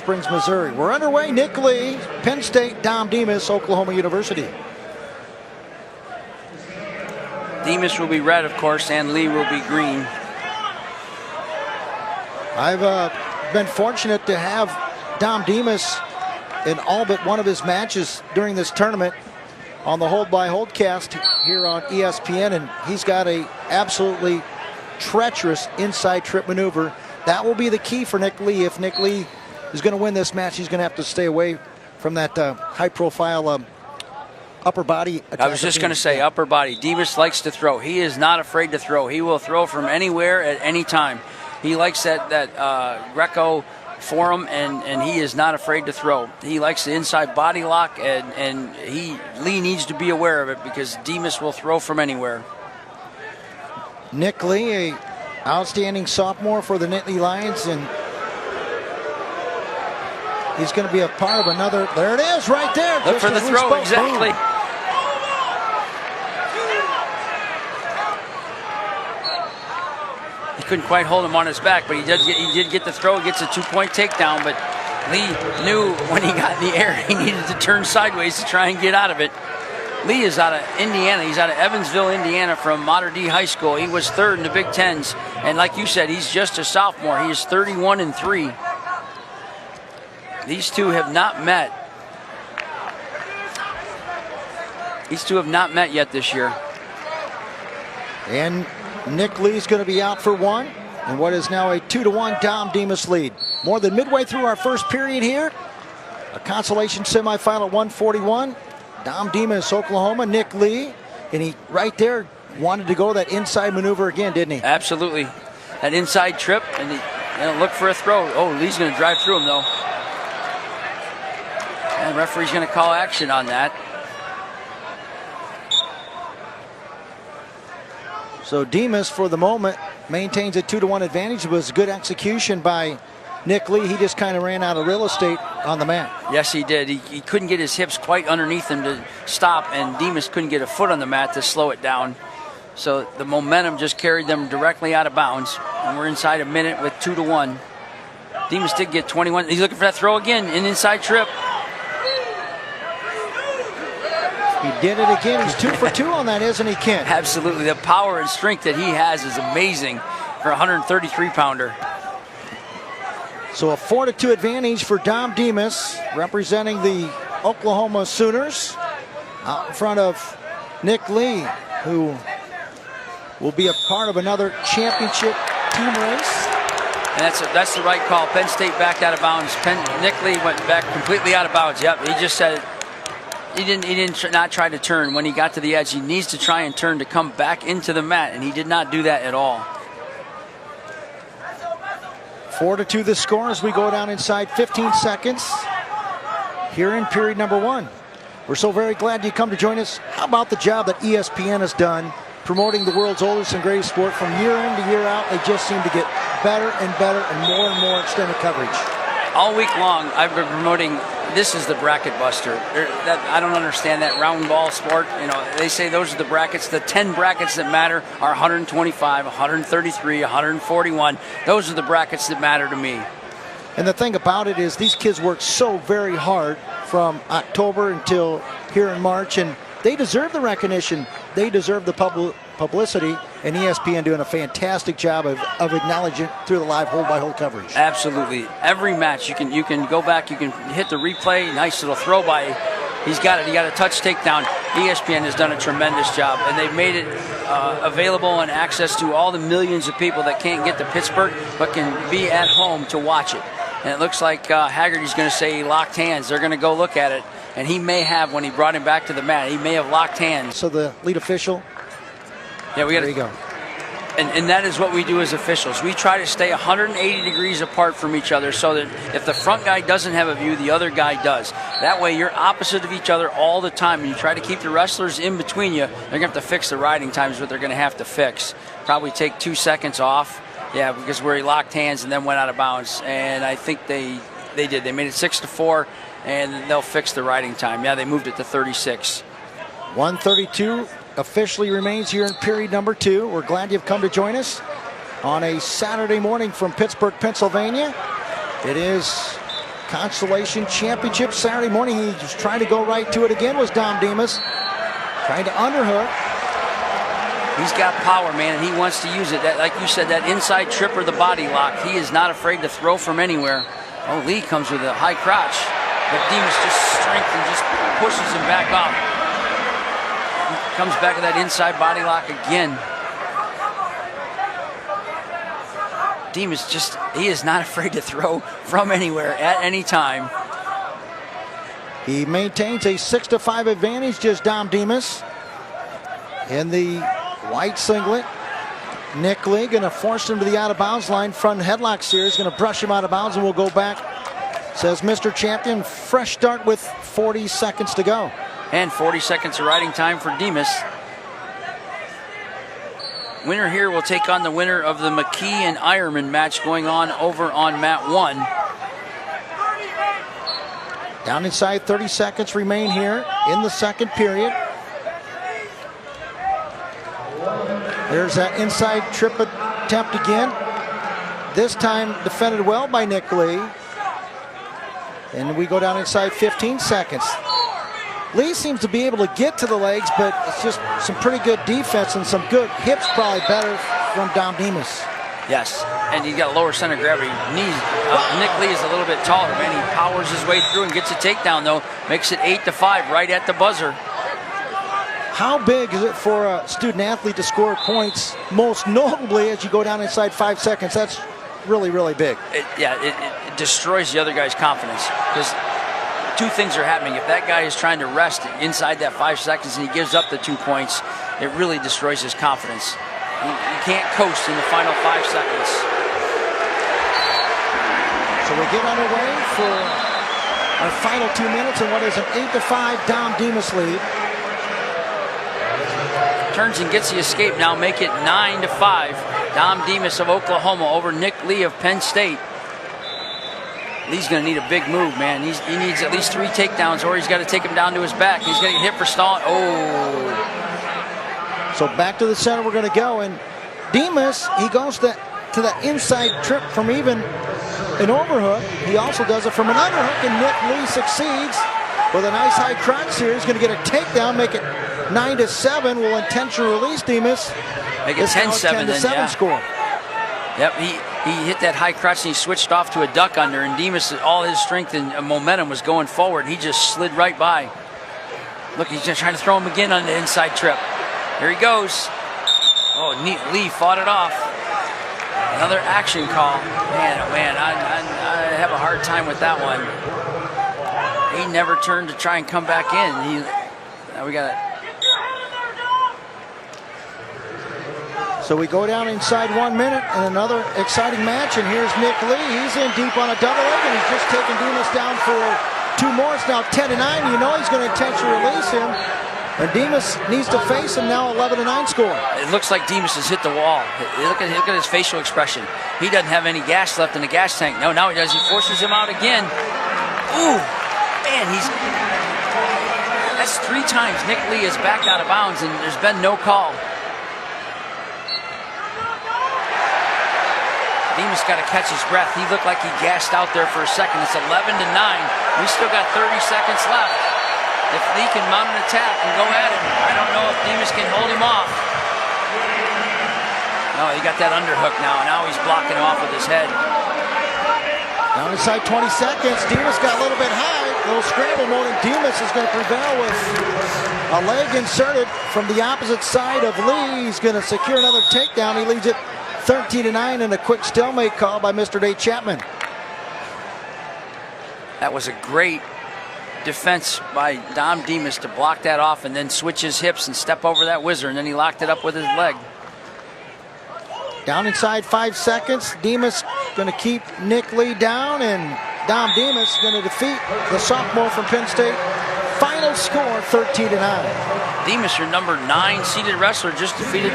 Springs, Missouri. We're underway. Nick Lee, Penn State, Dom Demas, Oklahoma University. Demas will be red, of course, and Lee will be green. I've been fortunate to have Dom Demas in all but one of his matches during this tournament on the Hold by Holdcast here on ESPN, and he's got a absolutely treacherous inside trip maneuver. That will be the key for Nick Lee. If Nick Lee is going to win this match, he's going to have to stay away from that high-profile upper body attack. I was just going to say upper body. Demas likes to throw. He is not afraid to throw. He will throw from anywhere at any time. He likes that Greco form, and he is not afraid to throw. He likes the inside body lock, and Lee needs to be aware of it because Demas will throw from anywhere. Nick Lee, a outstanding sophomore for the Nittany Lions, and he's going to be a part of another. There it is, right there. Look for the throw, exactly. Boom. He couldn't quite hold him on his back, but he did get the throw. He gets a 2-point takedown, but Lee knew when he got in the air he needed to turn sideways to try and get out of it. Lee is out of Indiana. He's out of Evansville, Indiana, from Mater Dei High School. He was third in the Big Tens, and like you said, he's just a sophomore. He is 31-3. These two have not met. These two have not met yet this year. And Nick Lee's going to be out for one, and what is now a 2-1 Dom Demas lead. More than midway through our first period here. A consolation semifinal 141. Dom Demas, Oklahoma, Nick Lee, and he right there wanted to go that inside maneuver again, didn't he? Absolutely. That inside trip, and he look for a throw. Oh, Lee's going to drive through him, though. And the referee's going to call action on that. So Demas, for the moment, maintains a 2-1 advantage. It was good execution by Nick Lee. He just kind of ran out of real estate on the mat. Yes, he did. He couldn't get his hips quite underneath him to stop, and Demas couldn't get a foot on the mat to slow it down. So the momentum just carried them directly out of bounds, and we're inside a minute with 2-1. Demas did get 21. He's looking for that throw again, an inside trip. He did it again. He's 2 for 2 on that, isn't he, Kent? Absolutely. The power and strength that he has is amazing for a 133-pounder. So a 4-2 advantage for Dom Demas, representing the Oklahoma Sooners, out in front of Nick Lee, who will be a part of another championship team race. And that's the right call. Penn State backed out of bounds. Nick Lee went back completely out of bounds. Yep, he just said he didn't not try to turn. When he got to the edge, he needs to try and turn to come back into the mat, and he did not do that at all. 4-2 the score as we go down inside 15 seconds here in period number 1. We're so very glad you come to join us. How about the job that ESPN has done promoting the world's oldest and greatest sport from year in to year out? They just seem to get better and more extended coverage. All week long, I've been promoting. This is the bracket buster. I don't understand that round ball sport. You know, they say those are the brackets. The 10 brackets that matter are 125, 133, 141. Those are the brackets that matter to me. And the thing about it is these kids work so very hard from October until here in March, and they deserve the recognition. They deserve the publicity, and ESPN doing a fantastic job of acknowledging it through the live hold-by-hold coverage. Absolutely. Every match, you can go back, you can hit the replay, nice little throw by. He's got it. He got a touch takedown. ESPN has done a tremendous job, and they've made it available and access to all the millions of people that can't get to Pittsburgh but can be at home to watch it. And it looks like Haggerty's going to say he locked hands. They're going to go look at it, and he may have, when he brought him back to the mat, he may have locked hands. So the lead official. Yeah, there you go. And that is what we do as officials. We try to stay 180 degrees apart from each other so that if the front guy doesn't have a view, the other guy does. That way you're opposite of each other all the time, and you try to keep the wrestlers in between you. They're going to have to fix the riding times, what they're going to have to fix. Probably take 2 seconds off. Yeah, because where he locked hands and then went out of bounds. And I think they did. They made it 6-4, and they'll fix the riding time. Yeah, they moved it to 36. 132 officially remains here in period number 2. We're glad you've come to join us on a Saturday morning from Pittsburgh, Pennsylvania. It is Constellation Championship Saturday morning. He was trying to go right to it again, was Dom Demas. Trying to underhook. He's got power, man, and he wants to use it. That, like you said, that inside trip or the body lock, he is not afraid to throw from anywhere. Oh, Lee comes with a high crotch, but Demas just strength and just pushes him back off. He comes back with that inside body lock again. Demas he is not afraid to throw from anywhere at any time. He maintains a 6-5 advantage, just Dom Demas. In the white singlet, Nick Lee going to force him to the out-of-bounds line. Front headlock series going to brush him out of bounds, and we'll go back. Says Mr. Champion, fresh start with 40 seconds to go. And 40 seconds of riding time for Demas. Winner here will take on the winner of the McKee and Ironman match going on over on mat 1. Down inside, 30 seconds remain here in the second period. There's that inside trip attempt again. This time defended well by Nick Lee. And we go down inside 15 seconds. Lee seems to be able to get to the legs, but it's just some pretty good defense and some good hips, probably better from Dom Demas. Yes, and he's got lower center of gravity. Nick Lee is a little bit taller, man. He powers his way through and gets a takedown, though. Makes it 8-5 right at the buzzer. How big is it for a student athlete to score points, most notably as you go down inside 5 seconds? That's really, really big. It destroys the other guy's confidence, because two things are happening. If that guy is trying to rest inside that 5 seconds and he gives up the 2 points, it really destroys his confidence. You can't coast in the final 5 seconds. So we get underway for our final 2 minutes in what is an 8-5 Dom Demas lead. Turns and gets the escape now, make it 9-5. Dom Demas of Oklahoma over Nick Lee of Penn State. Lee's going to need a big move, man. He needs at least 3 takedowns, or he's got to take him down to his back. He's going to get hit for stalling. Oh. So back to the center we're going to go. And Demas, he goes to that inside trip from even an overhook. He also does it from an underhook, and Nick Lee succeeds with a nice high crotch series. He's going to get a takedown, make it 9-7. Will intentionally release Demas. Make it 10-7 then, yeah. Score. Yep, he hit that high crotch and he switched off to a duck under, and Demas, all his strength and momentum was going forward. He just slid right by. Look, he's just trying to throw him again on the inside trip. Here he goes. Oh, Lee fought it off. Another action call. Man, oh man, I have a hard time with that one. He never turned to try and come back in. Now we got it. So we go down inside 1 minute and another exciting match. And here's Nick Lee. He's in deep on a double leg, and he's just taken Demas down for 2 more. It's now 10-9. You know he's going to intentionally release him. And Demas needs to face him now. 11-9 score. It looks like Demas has hit the wall. Look at his facial expression. He doesn't have any gas left in the gas tank. No, now he does. He forces him out again. Ooh, man, that's 3 times Nick Lee is backed out of bounds, and there's been no call. Demas got to catch his breath. He looked like he gassed out there for a second. It's 11-9. We still got 30 seconds left. If Lee can mount an attack and go at him, I don't know if Demas can hold him off. No, he got that underhook now. Now he's blocking him off with his head. Down inside 20 seconds. Demas got a little bit high. A little scramble mode, and Demas is going to prevail with a leg inserted from the opposite side of Lee. He's going to secure another takedown. He leads it 13-9, and a quick stalemate call by Mr. Dave Chapman. That was a great defense by Dom Demas to block that off and then switch his hips and step over that whizzer, and then he locked it up with his leg. Down inside 5 seconds. Demas going to keep Nick Lee down, and Dom Demas going to defeat the sophomore from Penn State. Final score 13-9. Demas, your number 9 seeded wrestler, just defeated